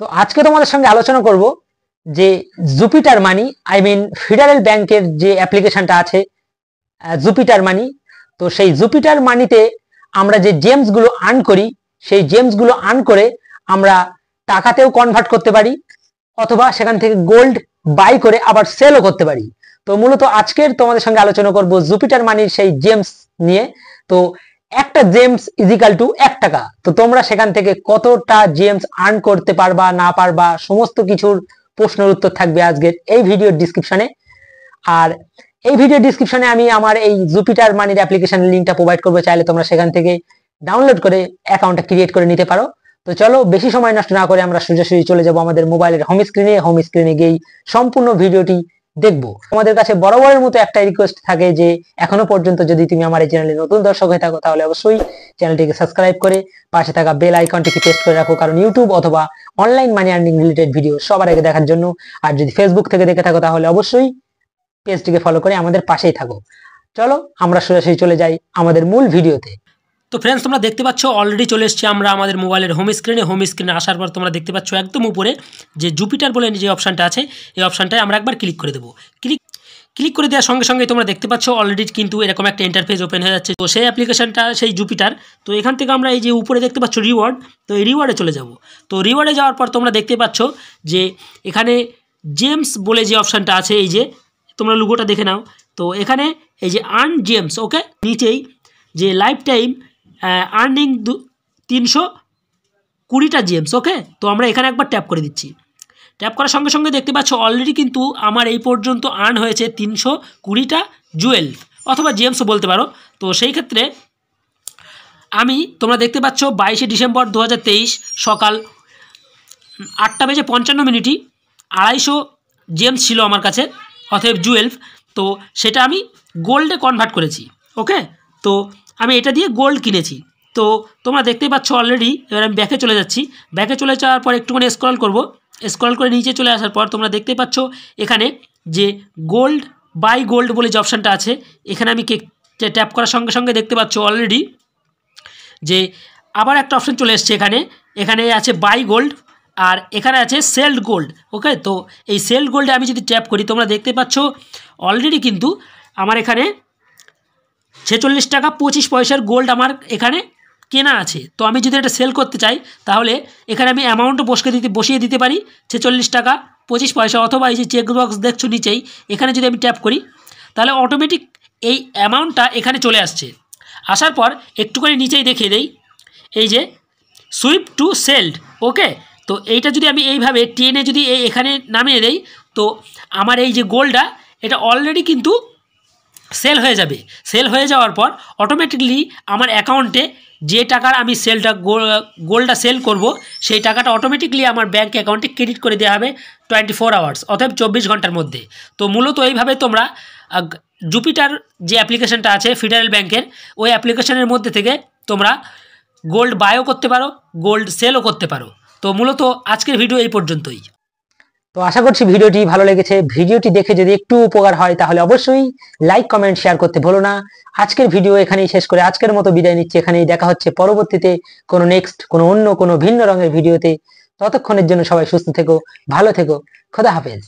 তো আজকে তোমাদের সঙ্গে আলোচনা করব যে জুপিটার মানি ফেডারেল ব্যাংকের যে অ্যাপ্লিকেশনটা আছে জুপিটার মানি। তো সেই জুপিটার মানিতে আমরা যে জেমস গুলো আর্ন করি, সেই জেমস গুলো আর্ন করে আমরা টাকাতেও কনভার্ট করতে পারি, অথবা সেখান থেকে গোল্ড বাই করে আবার সেলও করতে পারি। তো মূলত আজকের তোমাদের সঙ্গে আলোচনা করব জুপিটার মানির সেই জেমস নিয়ে। তো একটা জেমস ইজিক্যাল টু 1 টাকা। তো তোমরা সেখান থেকে কতটা জেমস আর্ন করতে পারবা না পারবা সমস্ত কিছুর প্রশ্নের উত্তর থাকবে আজকের এই ভিডিওর ডিসক্রিপশনে। আর এই ভিডিও ডিসক্রিপশনে আমি আমার এই জুপিটার মানির অ্যাপ্লিকেশনের লিংকটা প্রোভাইড করবো, চাইলে তোমরা সেখান থেকে ডাউনলোড করে অ্যাকাউন্টটা ক্রিয়েট করে নিতে পারো। তো চলো বেশি সময় নষ্ট না করে আমরা সোজাসুজি চলে যাব আমাদের মোবাইলের হোম স্ক্রিনে গিয়ে সম্পূর্ণ ভিডিওটি দেখবো। আমাদের কাছে বরাবরের মতো একটা রিকোয়েস্ট থাকে যে এখনো পর্যন্ত যদি তুমি আমার এই চ্যানেলে নতুন দর্শক হয়ে থাকো তাহলে অবশ্যই চ্যানেলটিকে সাবস্ক্রাইব করে পাশে থাকা বেল আইকনটিকে প্রেস করে রাখো, কারণ ইউটিউব অথবা online money earning related video সবার আগে দেখার জন্য। আর যদি ফেসবুক থেকে দেখে থাকো তাহলে অবশ্যই পেজটিকে ফলো করে আমাদের পাশেই থাকো। চলো আমরা সরাসরি চলে যাই আমাদের মূল ভিডিওতে। তো ফ্রেন্ডস, তোমরা দেখতে পাচ্ছ অলরেডি চলে এসেছি আমরা আমাদের মোবাইলের হোম স্ক্রিনে আসার পর তোমরা দেখতে পাচ্ছ একদম উপরে যে জুপিটার বলে যে অপশানটা আছে, এই অপশানটায় আমরা একবার ক্লিক করে দেবো। ক্লিক করে দেওয়ার সঙ্গে সঙ্গে তোমরা দেখতে পাচ্ছ অলরেডি কিন্তু এরকম একটা ইন্টারফেস ওপেন হয়ে যাচ্ছে। তো সেই অ্যাপ্লিকেশনটা সেই জুপিটার। তো এখান থেকে আমরা এই যে উপরে দেখতে পাচ্ছ রিওয়ার্ড, তো এই রিওয়ার্ডে চলে যাব। তো রিওয়ার্ডে যাওয়ার পর তোমরা দেখতে পাচ্ছ যে এখানে জেমস বলে যে অপশানটা আছে, এই যে তোমরা লোগোটা দেখে নাও। তো এখানে এই যে আর্ন জেমস, ওকে, নিচেই যে লাইফ টাইম আর্নিং 320টা জেমস, ওকে। তো আমরা এখানে একবার ট্যাপ করে দিচ্ছি। ট্যাপ করার সঙ্গে সঙ্গে দেখতে পাচ্ছ অলরেডি কিন্তু আমার এই পর্যন্ত আর্ন হয়েছে 320টা জুয়েল অথবা জেমসও বলতে পারো। তো সেই ক্ষেত্রে তোমরা দেখতে পাচ্ছ 22শে ডিসেম্বর 2023 সকাল 8:55 250 জেমস ছিল আমার কাছে, অতএব জুয়েলভ। তো সেটা আমি গোল্ডে কনভার্ট করেছি, ওকে। তো আমি এটা দিয়ে গোল্ড কিনেছি। তো তোমরা দেখতেই পাচ্ছ অলরেডি। এবার আমি ব্যাকে চলে যাচ্ছি। ব্যাকে চলে যাওয়ার পর একটুখানি স্ক্রল করব। স্ক্রল করে নিচে চলে আসার পর তোমরা দেখতেই পাচ্ছ এখানে যে গোল্ড বাই গোল্ড বলে যে অপশানটা আছে, এখানে আমি ট্যাপ করার সঙ্গে সঙ্গে দেখতে পাচ্ছ অলরেডি যে আবার একটা অপশান চলে এসছে। এখানে আছে বাই গোল্ড আর এখানে আছে সেলড গোল্ড, ওকে। তো এই সেলড গোল্ডে আমি যদি ট্যাপ করি তোমরা দেখতে পাচ্ছ অলরেডি কিন্তু আমার এখানে 46 টাকা 25 পয়সার গোল্ড আমার এখানে কেনা আছে। তো আমি যদি এটা সেল করতে চাই তাহলে এখানে আমি অ্যামাউন্টও বসিয়ে দিতে পারি 46 টাকা 25 পয়সা, অথবা এই যে চেক বক্স দেখছো নিচেই, এখানে যদি আমি ট্যাপ করি তাহলে অটোমেটিক এই অ্যামাউন্টটা এখানে চলে আসছে। আসার পর একটুখানি নিচেই দেখিয়ে দেই এই যে সুইপ টু সেলড, ওকে। তো এইটা যদি আমি এইভাবে টেনে যদি এখানে নামিয়ে দেই তো আমার এই যে গোল্ডটা এটা অলরেডি কিন্তু সেল হয়ে যাবে। সেল হয়ে যাওয়ার পর অটোমেটিকলি আমার অ্যাকাউন্টে যে টাকার আমি গোল্ডটা সেল করব সেই টাকাটা অটোমেটিকলি আমার ব্যাঙ্ক অ্যাকাউন্টে ক্রেডিট করে দেওয়া হবে 24 আওয়ার্স, অর্থাৎ 24 ঘন্টার মধ্যে। তো মূলত এইভাবে তোমরা জুপিটার যে অ্যাপ্লিকেশনটা আছে ফেডারেল ব্যাংকের, ওই অ্যাপ্লিকেশনের মধ্যে থেকে তোমরা গোল্ড বাইও করতে পারো, গোল্ড সেলও করতে পারো। তো মূলত আজকের ভিডিও এই পর্যন্তই। তো আশা করছি ভিডিওটি ভালো লেগেছে। ভিডিওটি দেখে যদি একটু উপকার হয় তাহলে অবশ্যই লাইক কমেন্ট শেয়ার করতে ভুলো না। আজকের ভিডিও এখানেই শেষ করে আজকের মতো বিদায় নিচ্ছি। এখানেই দেখা হচ্ছে পরবর্তীতে কোনো অন্য কোনো ভিন্ন রঙের ভিডিওতে। ততক্ষণের জন্য সবাই সুস্থ থেকো, ভালো থেকো, খোদা হাফেজ।